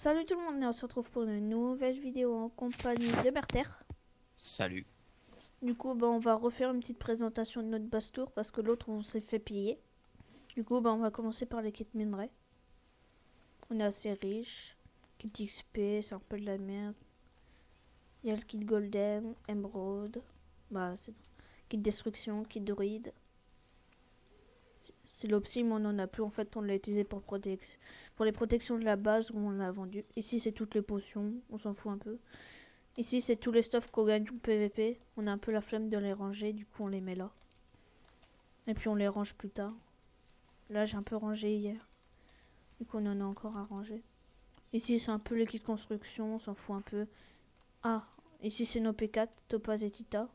Salut tout le monde, et on se retrouve pour une nouvelle vidéo en compagnie de Berther. Salut. Du coup, on va refaire une petite présentation de notre basse-tour parce que l'autre on s'est fait piller. Du coup, on va commencer par les kits minerais. On est assez riche. Kit XP, c'est un peu de la merde. Il y a le kit Golden, Emerald. C'est kit destruction, kit druide. C'est l'opsi, mais on en a plus. En fait, on l'a utilisé pour les protections de la base où on l'a vendu. Ici, c'est toutes les potions. On s'en fout un peu. Ici, c'est tous les stuffs qu'on gagne en PVP. On a un peu la flemme de les ranger, du coup, on les met là. Et puis, on les range plus tard. Là, j'ai un peu rangé hier. Du coup, on en a encore à ranger. Ici, c'est un peu les kits construction. On s'en fout un peu. Ah, ici, c'est nos P4, Topaz et Tita.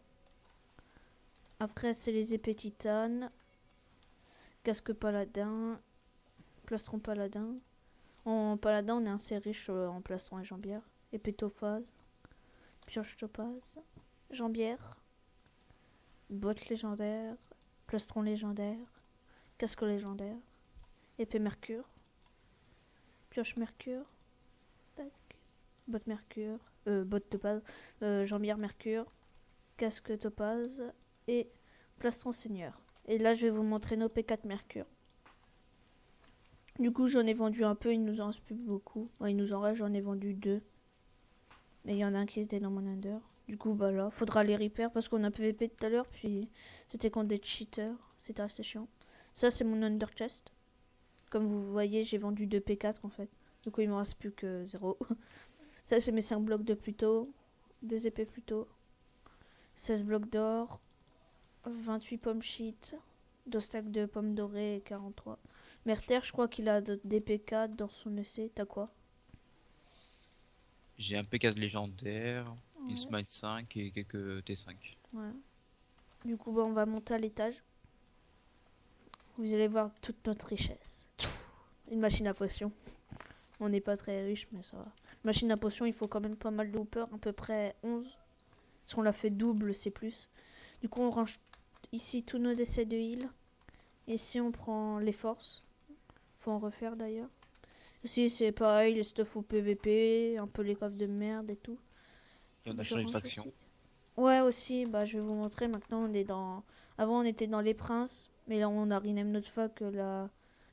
Après, c'est les épées titane. Casque paladin. Plastron paladin. En paladin, on est assez riche en plastron et jambière. Épée topaz. Pioche topaz. Jambière. Bottes légendaires. Plastron légendaire. Casque légendaire. Épée mercure. Pioche mercure. Tac. Botte mercure. Botte topaz. Jambière mercure. Casque topaz. Et plastron seigneur. Et là, je vais vous montrer nos P4 mercure. Du coup, j'en ai vendu un peu, il nous en reste plus beaucoup. Il nous en reste, j'en ai vendu 2. Mais il y en a un qui était dans mon under. Du coup, là, faudra les repair parce qu'on a PVP tout à l'heure, puis c'était contre des cheaters. C'était assez chiant. Ça, c'est mon under chest. Comme vous voyez, j'ai vendu 2 P4 en fait. Du coup, il me reste plus que 0. Ça, c'est mes 5 blocs de plus tôt. 2 épées plus tôt. 16 blocs d'or. 28 pommes shit. 2 stacks de pommes dorées et 43. Merter, je crois qu'il a des P4 dans son EC. T'as quoi? J'ai un P4 légendaire, une Ouais. Smite 5 et quelques T5. Ouais. Du coup, on va monter à l'étage. Vous allez voir toute notre richesse. Une machine à potion. On n'est pas très riche, mais ça va. Machine à potion, il faut quand même pas mal de hooper, à peu près 11. Si on l'a fait double, c'est plus. Du coup, on range ici tous nos essais de heal. Ici, on prend les forces. Faut en refaire d'ailleurs. Ici, c'est pareil, les stuff au PVP, un peu les coffres de merde et tout. Et on a Je changé de range faction. aussi. Ouais, aussi, je vais vous montrer. Maintenant, on est dans. Avant, on était dans les princes, mais là, on a rename notre fac la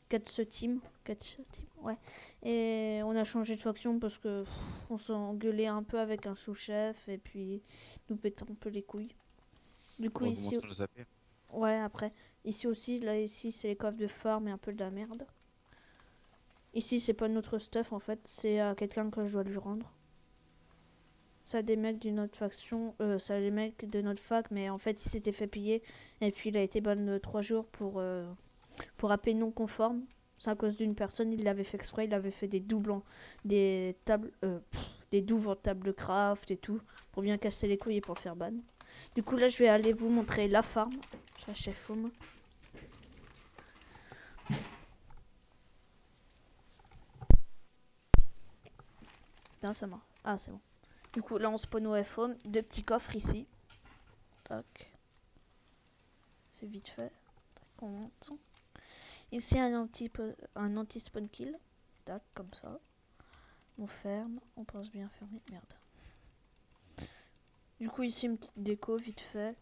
4 team. 4 team, ouais. Et on a changé de faction parce que on s'engueulait un peu avec un sous-chef et puis nous pétait un peu les couilles. Du coup, On va vous ici, montrer nos AP. ouais, après, ici aussi, là, ici, c'est les coffres de farm et un peu de la merde. Ici, c'est pas notre stuff en fait, c'est à quelqu'un que je dois lui rendre. Ça des mecs d'une autre faction, ça des mecs de notre fac, mais en fait il s'était fait piller et puis il a été ban 3 jours pour AP non conforme. C'est à cause d'une personne, il l'avait fait exprès, il avait fait des doubles des tables, des douves en table craft et tout pour bien casser les couilles et pour le faire ban. Du coup là je vais aller vous montrer la farm. Je chef home. Putain ça marche. Ah c'est bon. Du coup là on spawn au F-home, 2 petits coffres ici. Tac. C'est vite fait. Tac, on monte. Ici un anti-spawn kill. Tac, comme ça. On ferme. On pense bien fermer. Merde. Du coup ici une petite déco vite fait.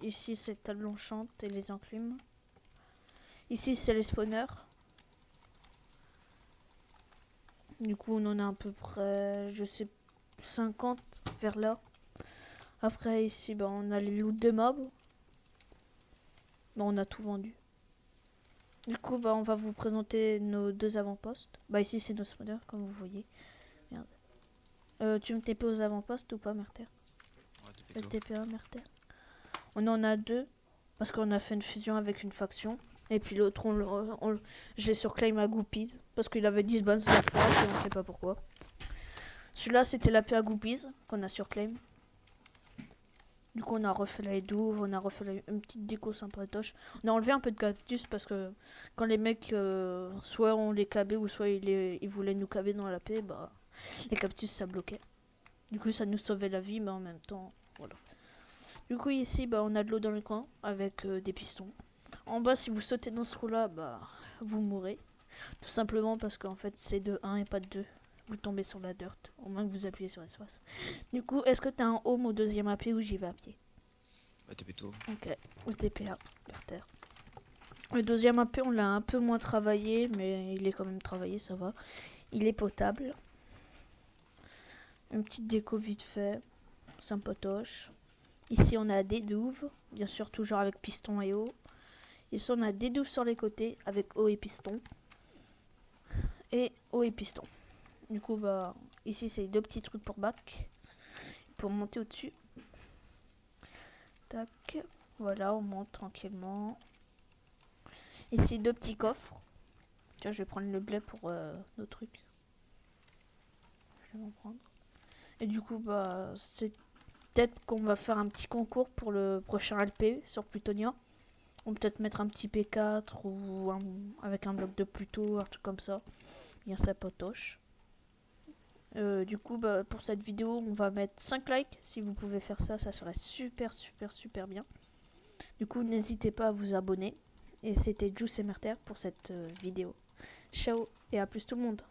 Ici c'est le tableau chante et les enclumes. Ici c'est les spawners. Du coup on en a à peu près, je sais, 50 vers là. Après ici on a les loots de mobs. On a tout vendu. Du coup on va vous présenter nos 2 avant-postes. Ici c'est nos spawners comme vous voyez. Merde. Tu me TP aux avant-postes ou pas Merter? Ouais, Le TPA Merter. On en a 2 parce qu'on a fait une fusion avec une faction. Et puis l'autre, j'ai surclaim à Goopies parce qu'il avait 10 bans la fois et on sait pas pourquoi. Celui-là, c'était la paix à Goopies qu'on a surclaim. Du coup, on a refait la douve, on a refait une petite déco sympatoche. On a enlevé un peu de cactus parce que quand les mecs, soit on les clavait ou soit ils voulaient nous caver dans la paix, les cactus ça bloquait. Du coup, ça nous sauvait la vie, mais en même temps, voilà. Du coup, ici, on a de l'eau dans le coin avec des pistons. En bas, si vous sautez dans ce trou là, vous mourrez. Tout simplement parce qu'en fait c'est de 1 et pas de 2. vous tombez sur la dirt, au moins que vous appuyez sur espace. Du coup, est-ce que t'as un home au deuxième AP ou j'y vais à pied? Bah, t'es plutôt. Ok, au TPA, par terre. Le deuxième AP, on l'a un peu moins travaillé, mais il est quand même travaillé, ça va. Il est potable. Une petite déco vite fait, sympatoche. Ici, on a des douves, bien sûr, toujours avec piston et eau. Ici, on a des douves sur les côtés, avec eau et piston. Et eau et piston. Du coup, bah, ici, c'est deux petits trucs pour bac. Pour monter au-dessus. Tac. Voilà, on monte tranquillement. Ici, deux petits coffres. Tiens, je vais prendre le blé pour nos trucs. Je vais en prendre. Et du coup, bah, c'est peut-être qu'on va faire un petit concours pour le prochain LP sur Plutonia. On peut peut-être mettre un petit P4 ou avec un bloc de Pluto, un truc comme ça. Bien ça potoche. Du coup, bah, pour cette vidéo, on va mettre 5 likes. Si vous pouvez faire ça, ça serait super, super, super bien. Du coup, n'hésitez pas à vous abonner. Et c'était Juice et Merter pour cette vidéo. Ciao et à plus tout le monde.